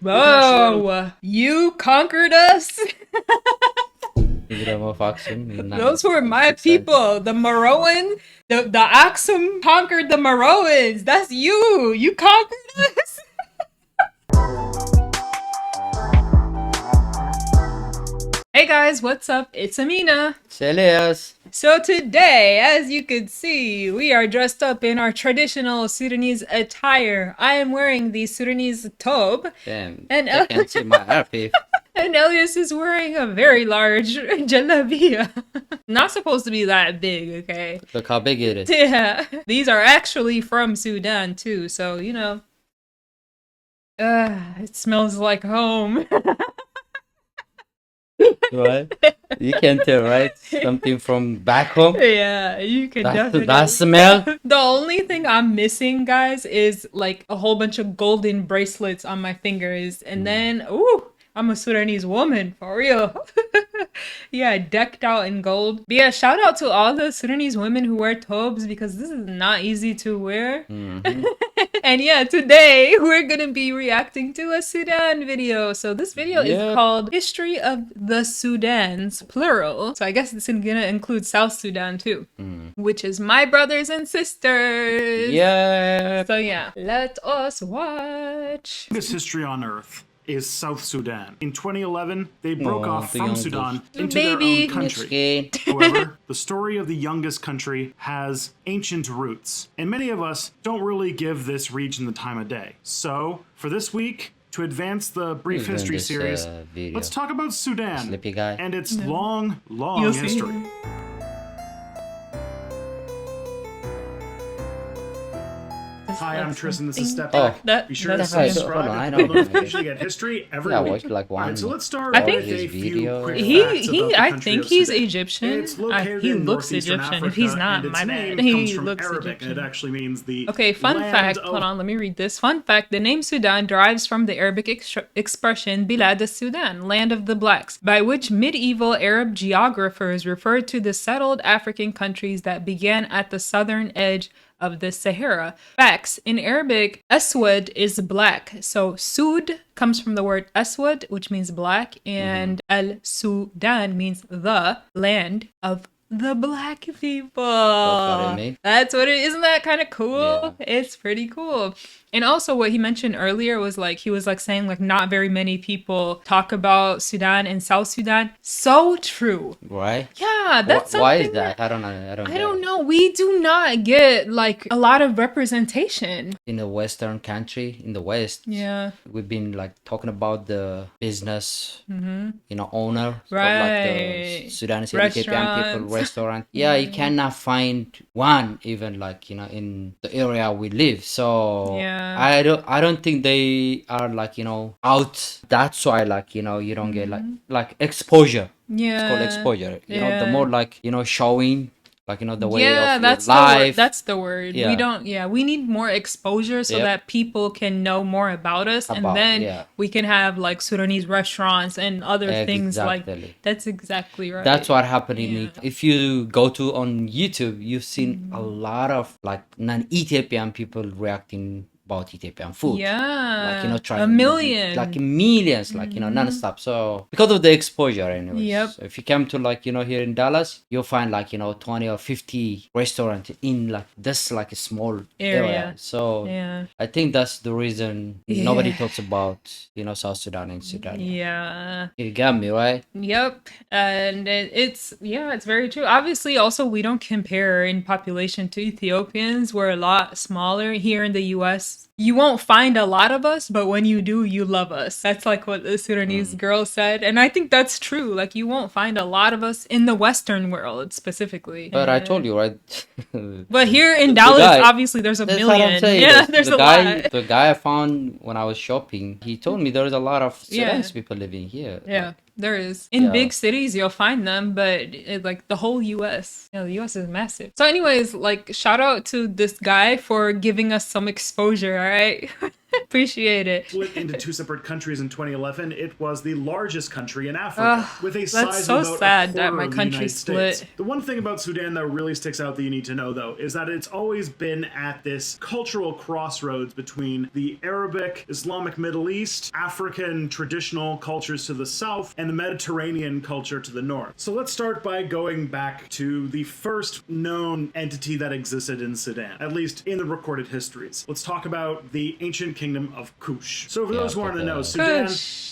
Whoa, you conquered us? Those were my people. The Meroan, the Axum conquered the Meroans. That's you. You conquered us. Hey guys, what's up? It's Amena. It's Elias. So today, as you can see, we are dressed up in our traditional Sudanese attire. I am wearing the Sudanese tobe. Damn, And I can see my RP. And Elias is wearing a very large jalabia. Not supposed to be that big, okay? Look how big it is. Yeah. These are actually from Sudan too, so you know. It smells like home. Right? You can tell, right? Something from back home. Yeah, you can definitely. That smell. The only thing I'm missing, guys, is like a whole bunch of golden bracelets on my fingers, and then I'm a Sudanese woman, for real. Yeah, decked out in gold. But yeah, shout out to all the Sudanese women who wear tobes because this is not easy to wear. Mm-hmm. And yeah, today we're gonna be reacting to a Sudan video. So this video is called History of the Sudans, plural. So I guess it's gonna include South Sudan too, which is my brothers and sisters. Yeah. So yeah, let us watch. Longest history on Earth is South Sudan. In 2011, they broke off from Sudan into their own country. However, the story of the youngest country has ancient roots, and many of us don't really give this region the time of day. So, for this week, to advance the brief history series, let's talk about Sudan and its long history. Hi, I'm Tristan. This is Step Back. Be sure to subscribe and the notification to get history every week. Like So let's start I think with a few quick I facts think about the he's country of Egyptian. It's located He in looks northeastern Egyptian. If Africa, he's not, and its my name bad. comes He from looks Arabic, Egyptian. and it actually means the Okay, fun fact. Hold on, let me read this. Fun fact, the name Sudan derives from the Arabic expression Bilad al-Sudan, land of the blacks, by which medieval Arab geographers referred to the settled African countries that began at the southern edge of the Sahara. Facts. In Arabic, Aswad is black. So Sud comes from the word Aswad, which means black, and Al-Sudan means the land of the black people. That's what it is. Isn't that kind of cool? Yeah. It's pretty cool. And also what he mentioned earlier was like, he was like saying like not very many people talk about Sudan and South Sudan. So true. Right? Yeah, that's something. Why is that? I don't know. We do not get like a lot of representation. In a Western country, in the West, we've been like talking about the business, owner, right? Of, like the Sudanese Ethiopian people restaurant. Yeah, you cannot find one even like in the area we live. So I don't think they are like out. That's why like you don't get like exposure. Yeah, it's called exposure. You know, the more like showing. Like the way of that's your life. That's the word. We don't. Yeah, we need more exposure so that people can know more about us, and then we can have like Sudanese restaurants and other things like. That's exactly right. That's what happened in. If you go to on YouTube, you've seen a lot of like non-Ethiopian people reacting about Ethiopian food. Yeah. Like, trying millions, like, non-stop. So because of the exposure anyways. Yep. So if you come to like, here in Dallas, you'll find like, 20 or 50 restaurants in like this like a small area. So I think that's the reason nobody talks about, South Sudan and Sudan. Yeah. You got me, right? Yep. And it's very true. Obviously, also, we don't compare in population to Ethiopians. We're a lot smaller here in the U.S. You won't find a lot of us, but when you do, you love us. That's like what the Sudanese girl said. And I think that's true. Like, you won't find a lot of us in the Western world specifically. But I told you, right? But here in Dallas, obviously, there's a million. Yeah, there's a lot. The guy I found when I was shopping, he told me there's a lot of Sudanese people living here. Yeah. Like, there is. In big cities, you'll find them, but like the whole U.S. The U.S. is massive. So anyways, like shout out to this guy for giving us some exposure, all right? Appreciate it. Split into two separate countries in 2011, it was the largest country in Africa, with a size so of about sad a that quarter my of the country United split. States. The one thing about Sudan that really sticks out that you need to know, though, is that it's always been at this cultural crossroads between the Arabic, Islamic Middle East, African traditional cultures to the south, and the Mediterranean culture to the north. So let's start by going back to the first known entity that existed in Sudan, at least in the recorded histories. Let's talk about the ancient kingdom of Kush. So for those who want to know, Sudan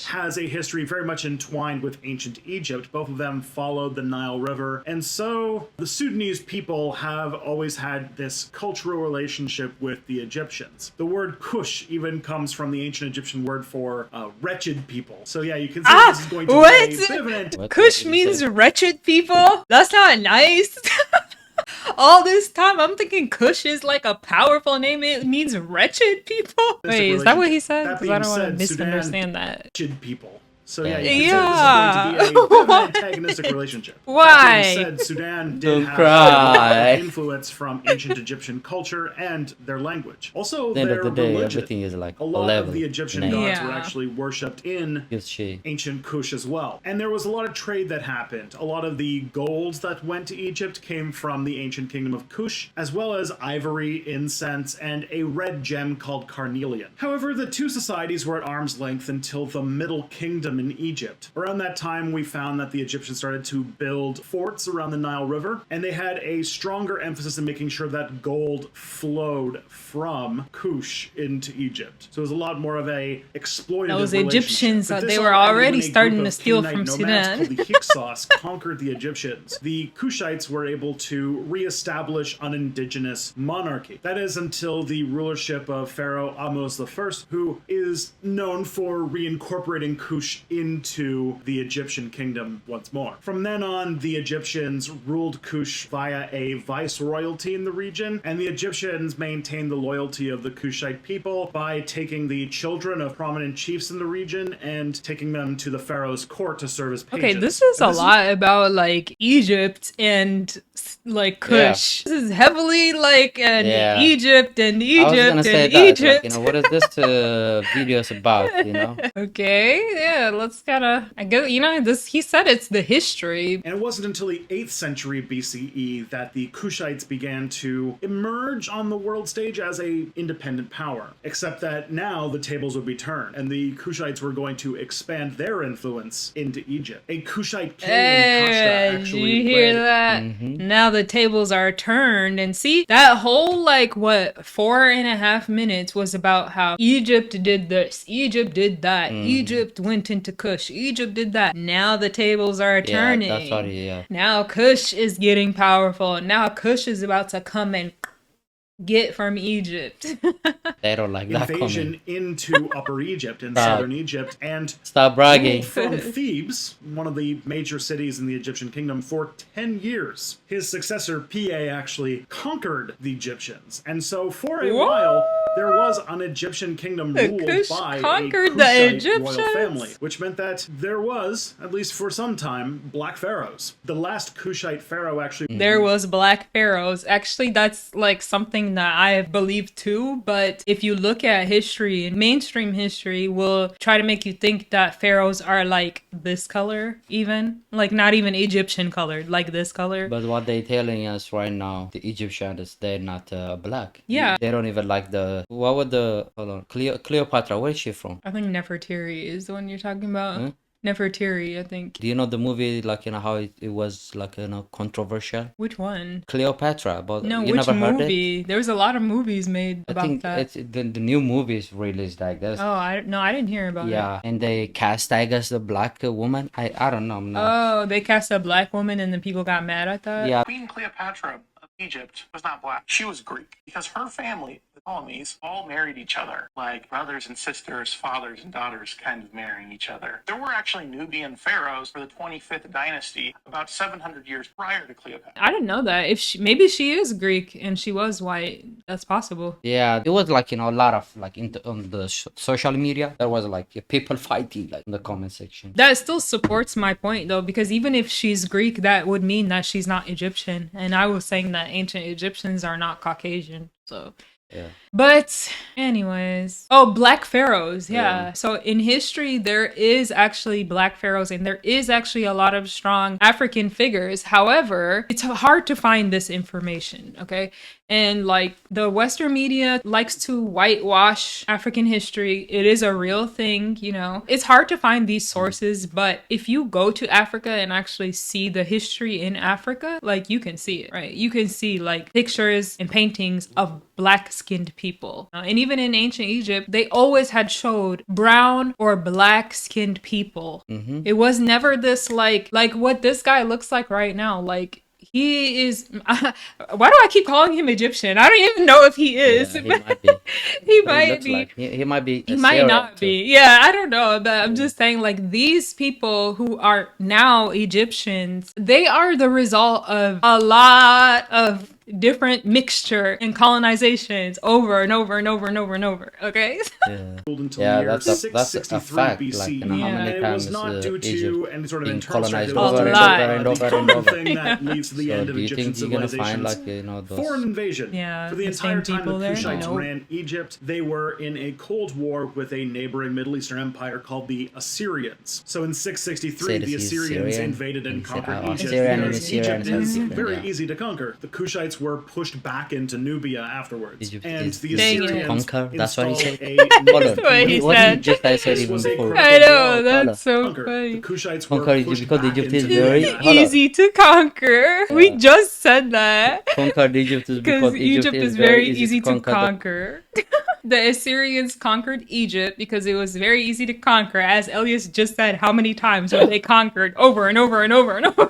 has a history very much entwined with ancient Egypt. Both of them followed the Nile River, and so the Sudanese people have always had this cultural relationship with the Egyptians. The word Kush even comes from the ancient Egyptian word for wretched people. So yeah, you can see this is going to be a bit of an Kush means wretched people? That's not nice. All this time, I'm thinking Kush is like a powerful name. It means wretched people. Wait, is that what he said? Because I don't want to misunderstand that. Wretched people. So yeah, you can say this is going to be a bit of an antagonistic relationship. Why? That being said, Sudan did have a influence from ancient Egyptian culture and their language. Also, their religion. Everything is like a lot of the Egyptian gods were actually worshipped in ancient Kush as well. And there was a lot of trade that happened. A lot of the gold that went to Egypt came from the ancient kingdom of Kush, as well as ivory, incense, and a red gem called carnelian. However, the two societies were at arm's length until the Middle Kingdom in Egypt. Around that time, we found that the Egyptians started to build forts around the Nile River, and they had a stronger emphasis in making sure that gold flowed from Kush into Egypt. So it was a lot more of a exploitative Those Egyptians, they were already starting to steal from Sudan. Called the Hyksos conquered the Egyptians. The Kushites were able to reestablish an indigenous monarchy. That is until the rulership of Pharaoh Ahmose I, who is known for reincorporating Kush into the Egyptian kingdom once more. From then on, the Egyptians ruled Kush via a viceroyalty in the region, and the Egyptians maintained the loyalty of the Kushite people by taking the children of prominent chiefs in the region and taking them to the pharaoh's court to serve as pages. Okay, this is a lot about like Egypt and like Kush. This is heavily like Egypt and Egypt I was gonna say and that, Egypt. Like, what is this videos about? Okay, yeah, let's gotta. I guess this. He said it's the history, and it wasn't until the 8th century BCE that the Kushites began to emerge on the world stage as a independent power. Except that now the tables would be turned, and the Kushites were going to expand their influence into Egypt. A Kushite king named Kashta actually. Did you hear that? Mm-hmm. Now the tables are turned, and see that whole 4.5 minutes was about how Egypt did this, Egypt did that, Egypt went into Kush, Egypt did that. Now the tables are turning. That's what Now Kush is getting powerful. Now Kush is about to come and get from Egypt. They don't like that invasion into Upper Egypt and Southern Egypt, and stop bragging from Thebes, one of the major cities in the Egyptian kingdom, for 10 years. His successor Pa actually conquered the Egyptians, and so for a while there was an Egyptian kingdom ruled by a Kushite royal family, which meant that there was, at least for some time, black pharaohs. The last Kushite pharaoh actually there was black pharaohs. Actually, that's like something that I believe too, but if you look at history, and mainstream history will try to make you think that pharaohs are like this color, even like not even Egyptian colored, like this color. But what they're telling us right now, the Egyptians, they're not black. Yeah, they don't even like Cleopatra. Where is she from? I think Nefertiti is the one you're talking about. Nefertiti, I think. Do you know the movie, how it was controversial? Which one? Cleopatra. But no, you which never heard movie? There was a lot of movies made about that. I think the new movies released like this. Oh, I didn't hear about it. Yeah, and they cast, I guess, the black woman. I don't know. Oh, they cast a black woman and then people got mad at that? Yeah. Queen Cleopatra of Egypt was not black. She was Greek because her family, the Ptolemies, all married each other, like brothers and sisters, fathers and daughters kind of marrying each other. There were actually Nubian pharaohs for the 25th dynasty about 700 years prior to Cleopatra. I didn't know that. Maybe she is Greek and she was white. That's possible. Yeah, it was a lot of on the social media. There was people fighting in the comment section. That still supports my point though, because even if she's Greek, that would mean that she's not Egyptian. And I was saying that ancient Egyptians are not Caucasian. So Yeah. But anyways, black pharaohs. Yeah. So in history, there is actually black pharaohs and there is actually a lot of strong African figures. However, it's hard to find this information. Okay. And like the Western media likes to whitewash African history. It is a real thing, you know. It's hard to find these sources, but if you go to Africa and actually see the history in Africa, like you can see it, right? You can see like pictures and paintings of black skinned people. And even in ancient Egypt, they always had showed brown or black skinned people. Mm-hmm. It was never this like what this guy looks like right now. Like he is. Why do I keep calling him Egyptian? I don't even know if he is. Yeah, he might be. He might be. Like, he might be. He might not be. Yeah, I don't know. But I'm just saying, like, these people who are now Egyptians, they are the result of a lot of different mixture and colonizations over and over and over and over and over. Okay. Yeah, that's a fact. BC. Like, you know, how many times it was not due to any sort of being internal colonized struggle. over and over and over. Thing that leads to the end of do you Egyptian think you're gonna find civilization's like, you know, those... foreign invasion? Yeah, for the the entire same time the people there, Kushites ran Egypt, they were in a cold war with a neighboring Middle Eastern empire called the Assyrians. So in 663, the Assyrians invaded and conquered Egypt. Egypt is very easy to conquer. The Kushites were pushed back into Nubia afterwards, and the Assyrians conquer. That's what he said. That's what he said. Just I said even before. I know, that's so funny. The Kushites conquer were pushed because back Egypt is into very easy to conquer. We just said that. Conquered Egypt is because Egypt is very easy to conquer. The Assyrians conquered Egypt because it was very easy to conquer. As Elias just said, how many times were they conquered over and over and over and over?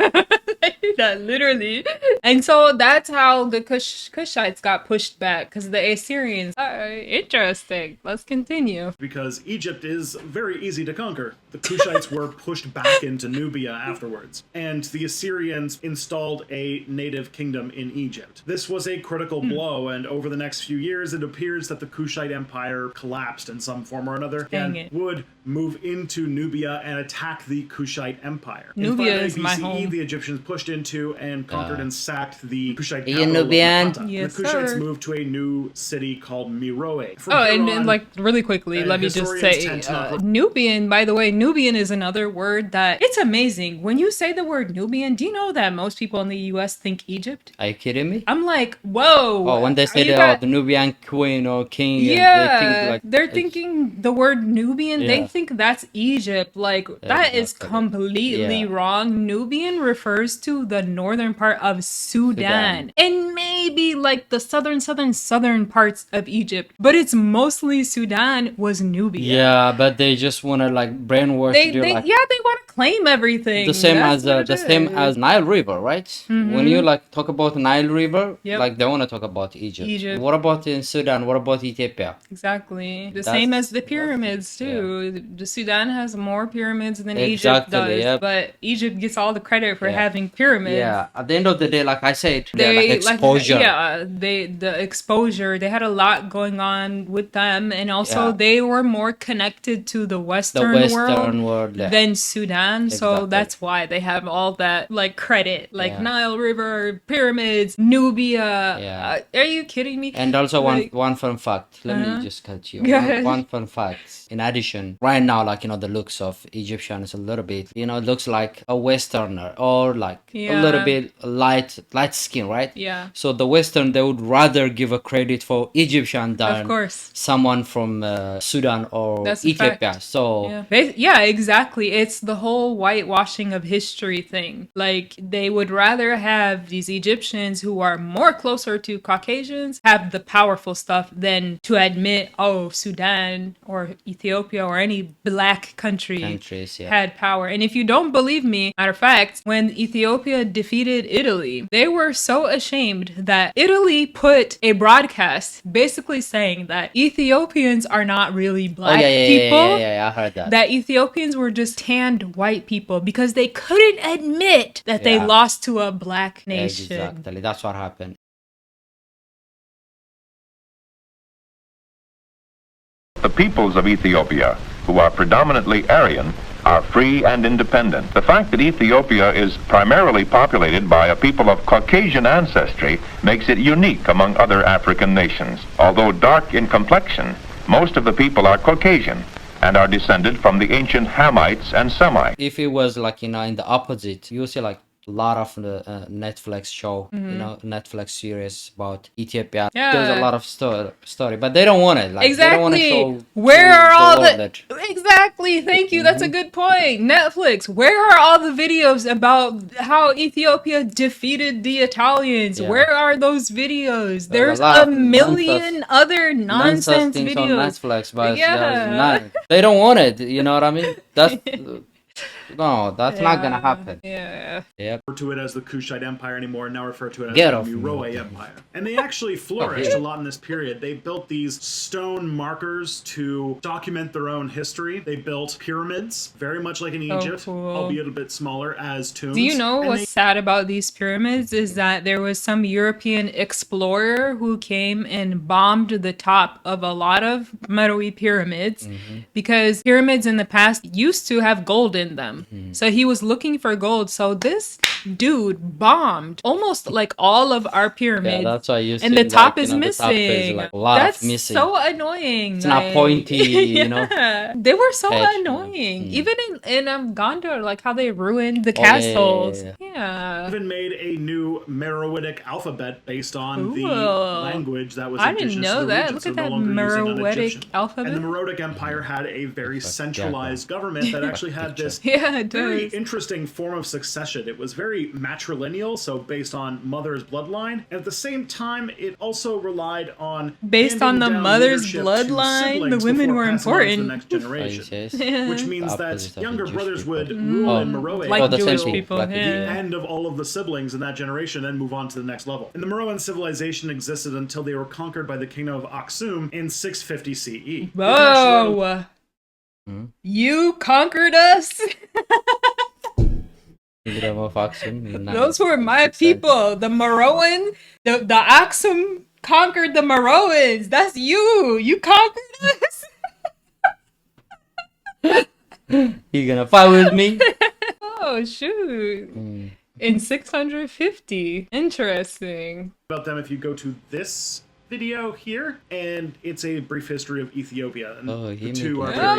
That literally. And so that's how the Kushites got pushed back, because the Assyrians are interesting. Let's continue. Because Egypt is very easy to conquer. The Kushites were pushed back into Nubia afterwards, and the Assyrians installed a native kingdom in Egypt. This was a critical blow, and over the next few years, it appears that the Kushite Empire collapsed in some form or another and would move into Nubia and attack the Kushite Empire. Nubia is BCE, my home. The Egyptians pushed into and conquered and sacked the Kushite Nubian. capital of Yes, the Kushites sir. moved to a new city called Meroe. And like really quickly, let me just say, Nubian, by the way, Nubian is another word that it's amazing. When you say the word Nubian, do you know that most people in the US think Egypt? Are you kidding me? I'm like, whoa. Oh, when they say the Nubian queen or king, yeah, they're thinking the word Nubian, they think that's Egypt. Like, that is completely wrong. Nubian refers to the northern part of Sudan. And maybe like the southern parts of Egypt, but it's mostly Sudan was Nubia. Yeah, but they just want to like brainwash you. They want to claim everything. The same as Nile River, right? Mm-hmm. When you like talk about Nile River, like they want to talk about Egypt. What about in Sudan? What about Ethiopia? Exactly. Same as the pyramids too. Yeah. The Sudan has more pyramids than Egypt does, but Egypt gets all the credit for having pyramids. Yeah. At the end of the day, like I said, like exposure. The exposure. They had a lot going on with them, and also they were more connected to the Western world than Sudan. Exactly. So that's why they have all that like credit, like Nile River, pyramids, Nubia. Yeah. Are you kidding me? And also one fun fact. Let me just cut you. One fun fact. In addition, right now, like, you know, the looks of Egyptians a little bit, you know, it looks like a Westerner or like a little bit light skin, right? Yeah. So the Western, they would rather give a credit for Egyptian than someone from Sudan or Ethiopia. So exactly. It's the whole whitewashing of history thing. Like, they would rather have these Egyptians who are more closer to Caucasians have the powerful stuff than to admit, Sudan or Ethiopia or any black countries had power. And if you don't believe me, matter of fact, when Ethiopia defeated Italy, they were so ashamed that Italy put a broadcast basically saying that Ethiopians are not really black people. Yeah, I heard that. That Ethiopians were just tanned white people because they couldn't admit that they lost to a black nation. Exactly, that's what happened. The peoples of Ethiopia, who are predominantly Aryan, are free and independent. The fact that Ethiopia is primarily populated by a people of Caucasian ancestry makes it unique among other African nations. Although dark in complexion, most of the people are Caucasian and are descended from the ancient Hamites and Semites. If it was like, in the opposite, you see like a lot of the Netflix show, Netflix series about Ethiopia. Yeah. There's a lot of story, but they don't want it. Like, exactly. They don't want to show where are all the exactly? Thank you. That's a good point. Netflix. Where are all the videos about how Ethiopia defeated the Italians? Yeah. Where are those videos? There's a million other nonsense videos on Netflix, but they don't want it. You know what I mean? That's. No, that's not gonna happen. Yeah. Yep. Refer to it as the Kushite Empire anymore, now refer to it as Get the off Meroe me. Empire. And they actually flourished a lot in this period. They built these stone markers to document their own history. They built pyramids, very much like in Egypt, cool. albeit a bit smaller, as tombs. Do you know what's sad about these pyramids is that there was some European explorer who came and bombed the top of a lot of Meroe pyramids because pyramids in the past used to have gold in them. So he was looking for gold. So this dude bombed almost like all of our pyramids. Yeah, that's why you see, and the top like, is the missing. top is, like, a lot That's of missing. so annoying. It's not pointy, you know. They were so Edge, annoying. Even in Gondor, like how they ruined the castles. Yeah. Even made a new Meroitic alphabet based on the Cool. language that was I indigenous didn't to know the that. region, Look so at no that longer using an Meroitic Egyptian. alphabet. And the Meroitic Empire had a very centralized government that actually had this Yeah, it very does. interesting form of succession. It was very matrilineal, so based on mother's bloodline, and at the same time, it also relied on Based on handing the down mother's leadership to bloodline, the siblings women before were passing on to important. the next generation, which means The that opposite of younger the brothers Jewish would people. rule in Meroe Like the Jewish same people. like the Yeah. end of all of the siblings in that generation, then move on to the next level. And the Meroan civilization existed until they were conquered by the kingdom of Aksum in 650 CE. Whoa. You conquered us? Those were my people. The Meroan, the Aksum conquered the Meroans. That's you. You conquered us. You gonna fight with me? Oh, shoot. In 650. Interesting. About them, if you go to this video here, and it's a brief history of Ethiopia, and the two are very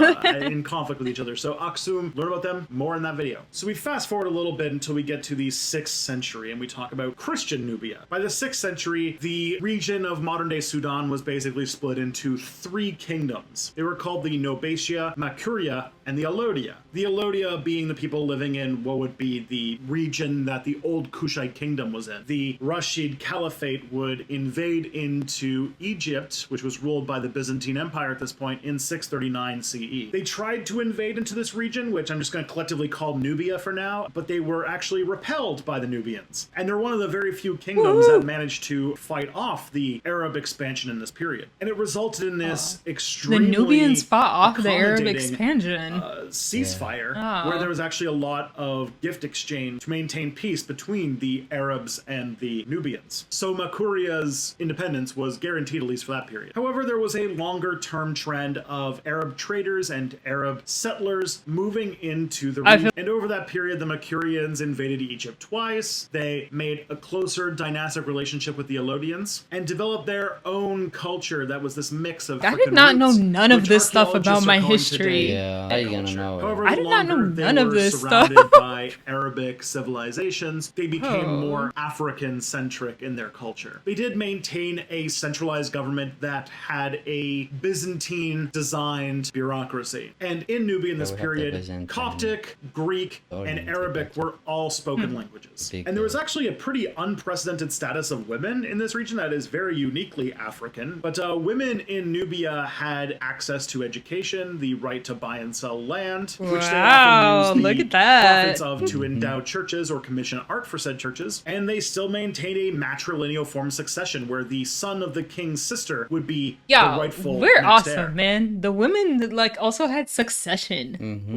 often in conflict with each other. So Aksum, learn about them more in that video. So we fast forward a little bit until we get to the 6th century, and we talk about Christian Nubia. By the 6th century, the region of modern-day Sudan was basically split into 3 kingdoms. They were called the Nobatia, Makuria, and the Alodia. The Alodia being the people living in what would be the region that the old Kushite kingdom was in. The Rashid Caliphate would invade into Egypt, which was ruled by the Byzantine Empire at this point, in 639 CE. They tried to invade into this region, which I'm just going to collectively call Nubia for now, but they were actually repelled by the Nubians. And they're one of the very few kingdoms that managed to fight off the Arab expansion in this period. And it resulted in this extremely The Nubians fought off the Arab expansion. Ceasefire, where there was actually a lot of gift exchange to maintain peace between the Arabs and the Nubians. So Makuria's independence was guaranteed, at least for that period. However, there was a longer-term trend of Arab traders and Arab settlers moving into the region. And over that period, the Makurians invaded Egypt twice. They made a closer dynastic relationship with the Alodians and developed their own culture that was this mix of I did not know roots, none of which this stuff archaeologists about my are calling history. today Yeah, how you gonna know it? However, I did not know longer they none of were this surrounded stuff. by Arabic civilizations, they became more African-centric in their culture. They did maintain a centralized government that had a Byzantine-designed bureaucracy. And in Nubia in this period, Coptic, Greek, and Arabic were all spoken languages. And there was actually a pretty unprecedented status of women in this region that is very uniquely African. But women in Nubia had access to education, the right to buy and sell land, which they often used look the at that. profits of to endow churches or commission art for said churches. And they still maintained a matrilineal form of succession where the son of the king's sister would be the Yeah, rightful we're next awesome, heir. man. The women that, like, also had succession.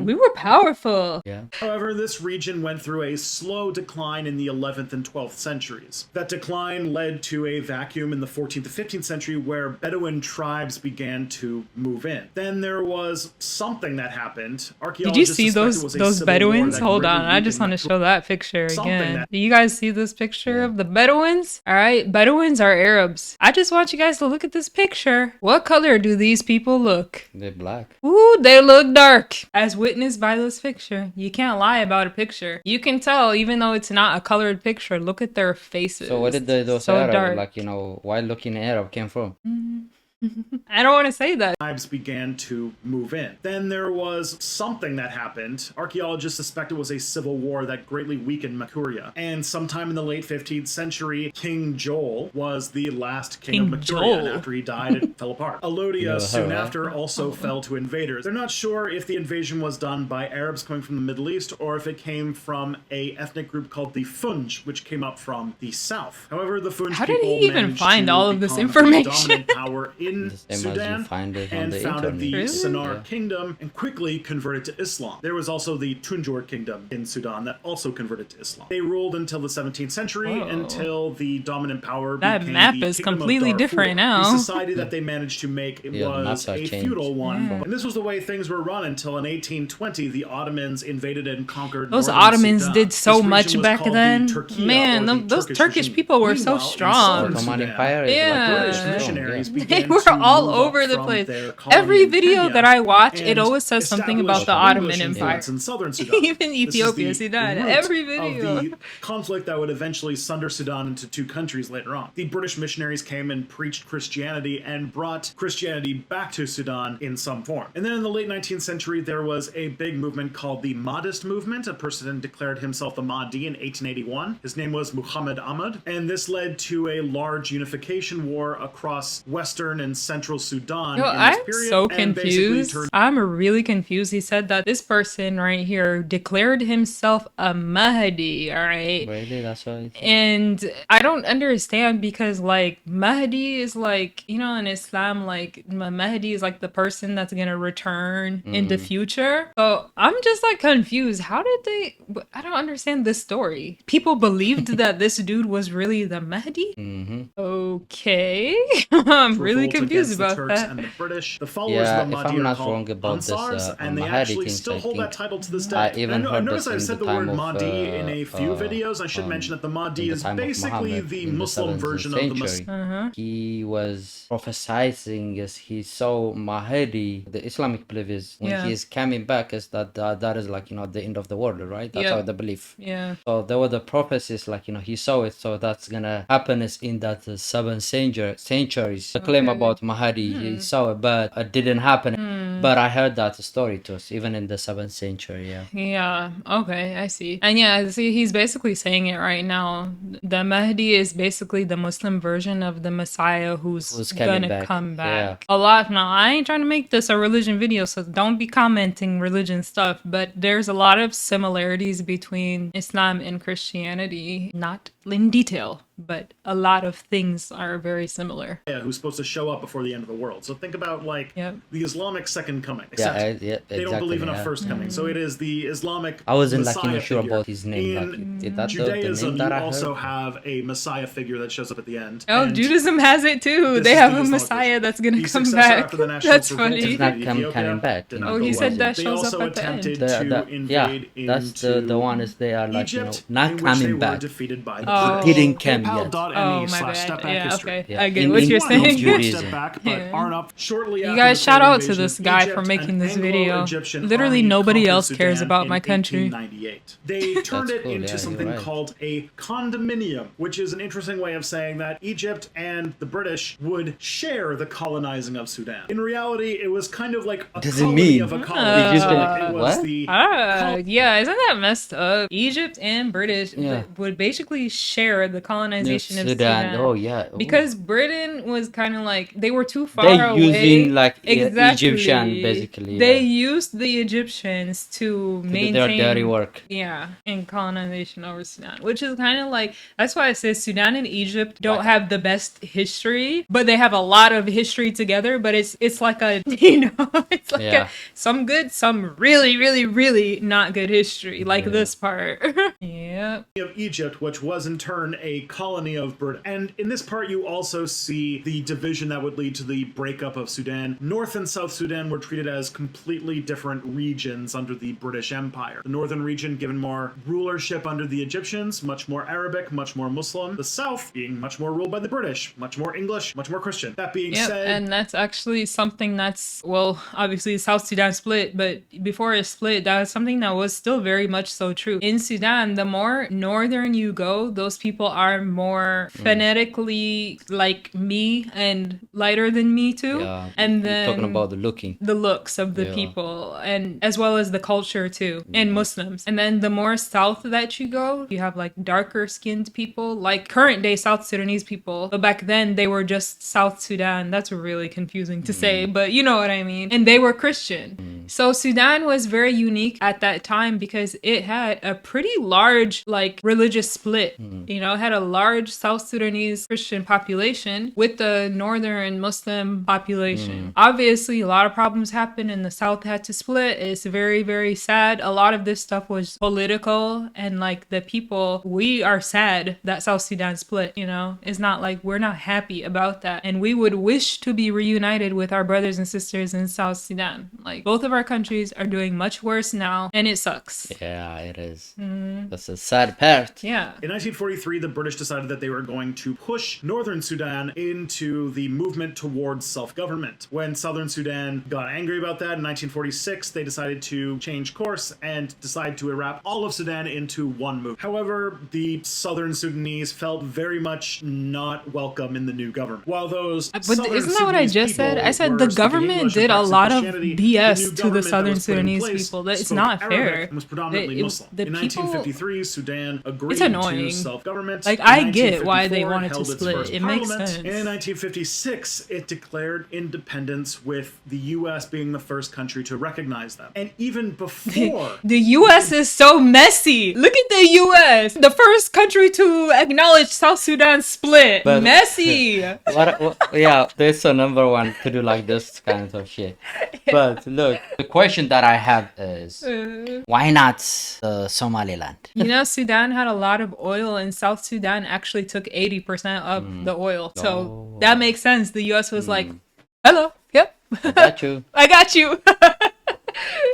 We were powerful. Yeah. However, this region went through a slow decline in the 11th and 12th centuries. That decline led to a vacuum in the 14th to 15th century where Bedouin tribes began to move in. Then there was something that happened. Did you see those Bedouins? Hold on, I just want to show that picture again. Do you guys see this picture of the Bedouins? All right, Bedouins are Arabs. I just want you guys to look at this picture. What color do these people look? They're black. Ooh, they look dark. As witnessed by this picture. You can't lie about a picture. You can tell, even though it's not a colored picture. Look at their faces. So where did those Arab, like, white looking Arab came from? I don't want to say that. Tribes began to move in. Then there was something that happened. Archaeologists suspect it was a civil war that greatly weakened Makuria. And sometime in the late 15th century, King Joel was the last king of Makuria. And after he died, it fell apart. Alodia soon after also fell to invaders. They're not sure if the invasion was done by Arabs coming from the Middle East or if it came from a ethnic group called the Funj, which came up from the south. However, the Funj How did he even find all of this information? Power in Sudan and founded the Sennar Kingdom and quickly converted to Islam. There was also the Tunjur Kingdom in Sudan that also converted to Islam. They ruled until the 17th century until the dominant power became that map the is Kingdom completely of Darfur. different now. The society that they managed to make was a feudal one. And this was the way things were run until in 1820 the Ottomans invaded and conquered Those northern Ottomans Sudan. did so This region much was back called then. the Turkiya Man, or the those Turkish regime. people were so Meanwhile, in strong. southern Ottoman Sudan, Empire is Yeah. British strong, missionaries They began were to all move over up the from place. their colony Every in video Kenya that I watch, it and always says something about the established Ottoman English Empire. influence in southern Sudan. Even This is Ethiopia, the Sudan. root Every of video. the conflict that would eventually sunder Sudan into two countries later on. The British missionaries came and preached Christianity and brought Christianity back to Sudan in some form. And then in the late 19th century, there was a big movement called the Mahdist movement. A person declared himself the Mahdi in 1881. His name was Muhammad Ahmad, and this led to a large unification war across western and central Sudan. I'm so confused. I'm really confused. He said that this person right here declared himself a Mahdi, all right? Really? That's why. And I don't understand because, like, Mahdi is like, in Islam, like, Mahdi is like the person that's gonna return in the future. So I'm just like confused. How did they? I don't understand this story. People believed that this dude was really the Mahdi. Okay, I'm really confused about that. And the British, the followers of the Mahdi if I'm are not called wrong about Ansars, this, and they Mahdi actually things, still I hold think that title to this day. I even heard notice this I in said the the word time of, Mahdi in a few videos. I should mention that the Mahdi is basically Muhammad the in the Muslim 7th version of the Muslim. Uh-huh. He was prophesying as he saw Mahdi. The Islamic belief is when he is coming back is that is like the end of the world, right? That's how the belief. Yeah. So there were the prophecies like he saw it, so that's gonna happen is in that 7th centuries. The claim about Mahdi, he saw it, but it didn't happen. But I heard that story too, even in the 7th century. Yeah. Okay, I see. And see, he's basically saying it right now. The Mahdi is basically the Muslim version of the Messiah who's gonna come back. A lot. Now, I ain't trying to make this a religion video, so don't be commenting religion stuff, but there's a lot of similarities between Islam and Christianity. Not in detail, but a lot of things are very similar. Yeah, who's supposed to show up before the end of the world. So think about the Islamic second coming. Except exactly, they don't believe in a first coming. So it is the Islamic I wasn't Messiah sure figure. about his name. In Judaism, you also have a Messiah figure that shows up at the end. Oh, Judaism has it too. They have a Messiah that's going to come back. That's funny. He's not coming back. Oh, he said that shows up at the end. That's the one is they are like not coming back. Defeated by the He didn't come yet. Oh, my bad. Yeah, okay. I get what you're saying. You guys, shout out to this guy for making this video. Literally nobody else cares about my country. They turned it into something called a condominium, which is an interesting way of saying that Egypt and the British would share the colonizing of Sudan. In reality, it was kind of like a colony of a colony. What? Yeah, isn't that messed up? Egypt and British would basically share the colonization of Sudan. Sudan. Oh yeah. Ooh. Because Britain was kind of like, they were too far They away. using like Exactly. Egyptian basically. They used the Egyptians to maintain do their dirty work. Yeah, in colonization over Sudan, which is kind of like, that's why I say Sudan and Egypt don't have the best history, but they have a lot of history together. But it's like a, you know, it's like some good, some really, really, really not good history, like this part. Yeah. Of Egypt, which was in turn a colony of Britain. And in this part, you also see the division that would lead to the breakup of Sudan. North and South Sudan were treated as completely different regions under the British Empire. The northern region given more rulership under the Egyptians, much more Arabic, much more Muslim. The South being much more ruled by the British, much more English, much more Christian. That being said... and that's actually something that's, well, obviously South Sudan split, but before it split, that was something that was still very much so true. In Sudan, the more northern you go, those people are more phonetically like me and lighter than me too. Yeah, and then talking about the looks of the people, and as well as the culture too, and Muslims. And then the more south that you go, you have like darker skinned people, like current day South Sudanese people, but back then they were just South Sudan. That's really confusing to say, but you know what I mean. And they were Christian. So Sudan was very unique at that time because it had a pretty large like religious split. You know, it had a large South Sudanese Christian population with the northern Muslim population. Obviously, a lot of problems happened and the South had to split. It's very, very sad. A lot of this stuff was political, and like the people, we are sad that South Sudan split, you know? It's not like we're not happy about that. And we would wish to be reunited with our brothers and sisters in South Sudan. Like both of our countries are doing much worse now, and it sucks. Yeah, it is. That's a sad part. Yeah. In 1943, the British decided that they were going to push northern Sudan into the movement towards self-government. When southern Sudan got angry about that in 1946, they decided to change course and decide to wrap all of Sudan into one movement. However, the southern Sudanese felt very much not welcome in the new government. While those but isn't that what I just said? I said the government did a lot of BS to the southern Sudanese people. It's not fair. It was predominantly Muslim. In 1953, Sudan agreed to self-government. Like, I get why they wanted to split. It makes sense. And in 1956, it declared independence, with the U.S. being the first country to recognize them. And even before... The U.S. is so messy. Look at the U.S. The first country to acknowledge South Sudan split. But, messy. Yeah, they're so number one to do like this kind of shit. But look, the question that I have is, why not Somaliland? You know, Sudan had a lot of oil, and South Sudan actually took 80% of the oil. So that makes sense. The U.S. was like, hello, yep. I got you. I got you.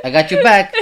I got you back.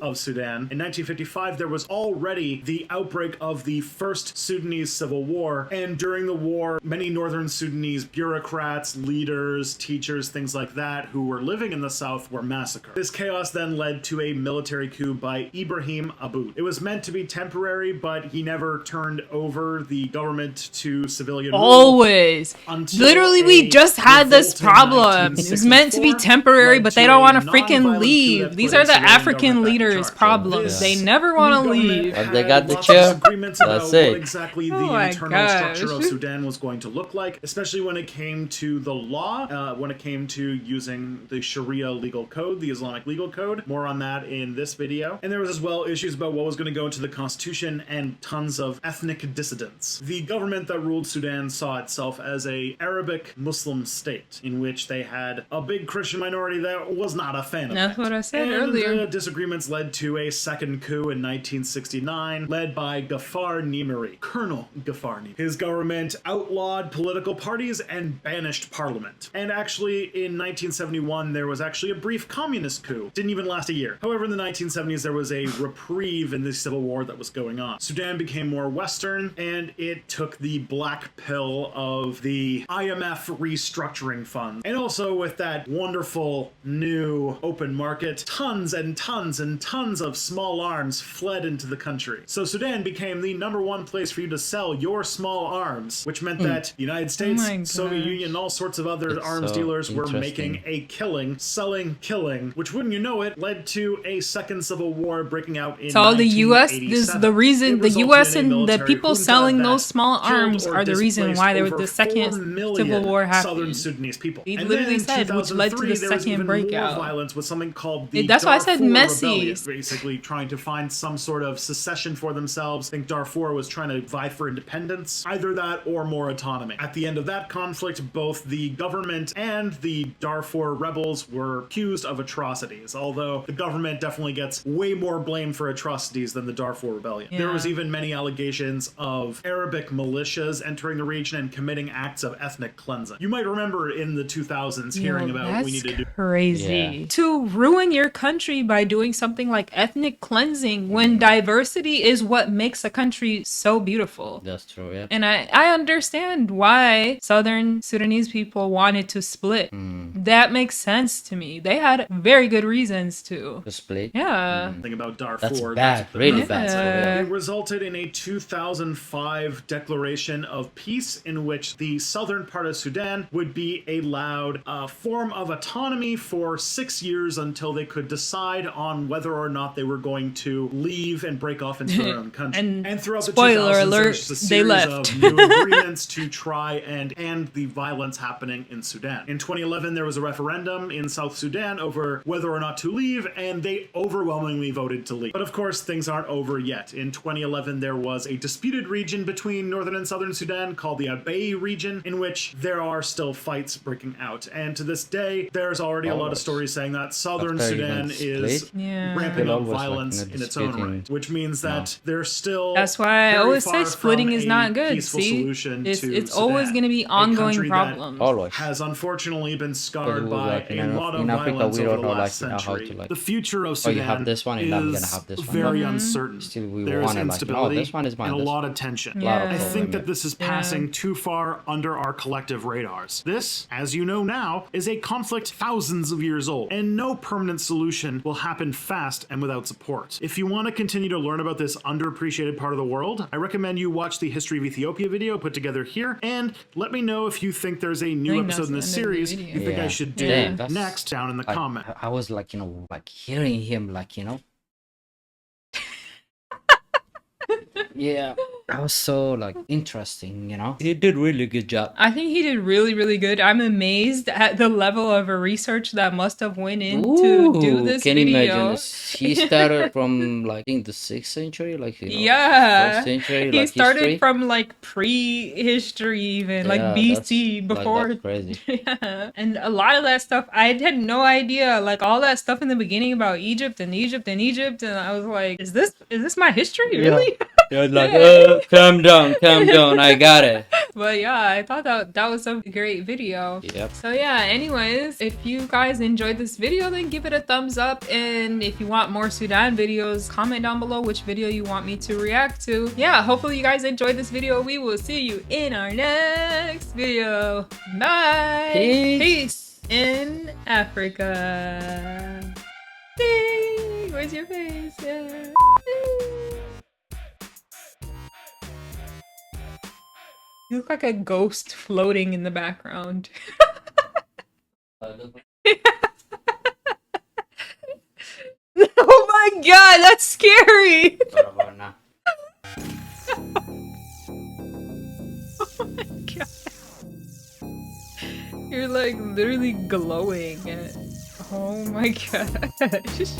Of Sudan. In 1955, there was already the outbreak of the first Sudanese civil war, and during the war, many northern Sudanese bureaucrats, leaders, teachers, things like that, who were living in the south were massacred. This chaos then led to a military coup by Ibrahim Aboud. It was meant to be temporary, but he never turned over the government to civilian rule. Always. Literally, we just had this problem. It was meant to be temporary, but they don't want to freaking leave. These are the African leaders' problems. They never want to leave. But they got the chair. Agreements about what exactly the internal structure of Sudan was going to look like, especially when it came to the law, when it came to using the Sharia legal code, the Islamic legal code. More on that in this video. And there was as well issues about what was going to go into the constitution and tons of ethnic dissidents. The government that ruled Sudan saw itself as a Arabic Muslim state, in which they had a big Christian minority that was not a fan of That's what I said earlier. The disagreements led to a second coup in 1969, led by Ghaffar Nimri, Colonel Ghaffar Nimri. His government outlawed political parties and banished parliament. And actually, in 1971, there was actually a brief communist coup. Didn't even last a year. However, in the 1970s, there was a reprieve in the civil war that was going on. Sudan became more Western, and it took the black pill of the IMF restructuring fund. And also with that wonderful new open market, tons and tons tons and tons of small arms fled into the country. So Sudan became the #1 place for you to sell your small arms, which meant that the United States, Soviet Union, and all sorts of other arms dealers were making a killing, selling killing, which, wouldn't you know it, led to a second civil war breaking out in 1987. So the U.S. is the reason, the U.S. and the people selling those small arms are the reason why there was the second civil war happened. Southern Sudanese people. He literally said, which led to the second breakout. More violence with something called the That's why I said Darfur messy. Rebellion, basically trying to find some sort of secession for themselves. I think Darfur was trying to vie for independence, either that or more autonomy. At the end of that conflict, both the government and the Darfur rebels were accused of atrocities, although the government definitely gets way more blame for atrocities than the Darfur Rebellion. There was even many allegations of Arabic militias entering the region and committing acts of ethnic cleansing. You might remember in the 2000s hearing about what we need to do. Crazy. To ruin your country by doing something like ethnic cleansing when diversity is what makes a country so beautiful. That's true, yeah. And I understand why Southern Sudanese people wanted to split. That makes sense to me. They had very good reasons to. To split? Yeah. Think about Darfur. That's bad, really bad. It resulted in a 2005 declaration of peace in which the southern part of Sudan would be allowed a form of autonomy for 6 years until they could decide on whether or not they were going to leave and break off into their own country. And throughout the spoiler 2000s, alert, there was just a they series left. of new agreements to try and end the violence happening in Sudan. In 2011, there was a referendum in South Sudan over whether or not to leave, and they overwhelmingly voted to leave. But of course, things aren't over yet. In 2011, there was a disputed region between northern and southern Sudan called the Abyei region, in which there are still fights breaking out. And to this day, there's already a lot of stories saying that southern Sudan is ramping up violence in its own right, which means that there's still that's why I always say splitting is not good. See, it's always going to be ongoing problems. Always. Has unfortunately been scarred by a lot of violence over the last century. The future of Sudan is very uncertain. There's instability and a lot of tension. I think that this is passing too far under our collective radars. This, as you know now, is a conflict thousands of years old, and no permanent solution will happen fast and without support. If you want to continue to learn about this underappreciated part of the world, I recommend you watch the History of Ethiopia video put together here, and let me know if you think there's a new episode in this series you think I should do next down in the comment. I was like, hearing him, yeah, that was so interesting, He did really good job. I think he did really, really good. I'm amazed at the level of research that must have went into do this can video. You imagine? He started from I think the 6th century, yeah, 1st century. He started history. from prehistory, even BC before. That's crazy. Yeah, and a lot of that stuff I had no idea. All that stuff in the beginning about Egypt, and I was like, is this my history really? You're calm down, I got it. But yeah, I thought that was a great video. Yep. So yeah, anyways, if you guys enjoyed this video, then give it a thumbs up. And if you want more Sudan videos, comment down below which video you want me to react to. Yeah, hopefully you guys enjoyed this video. We will see you in our next video. Bye. Peace in Africa. Ding. Where's your face? Yeah. You look like a ghost floating in the background. Oh my god, that's scary! Oh my god. You're literally glowing. Oh my gosh.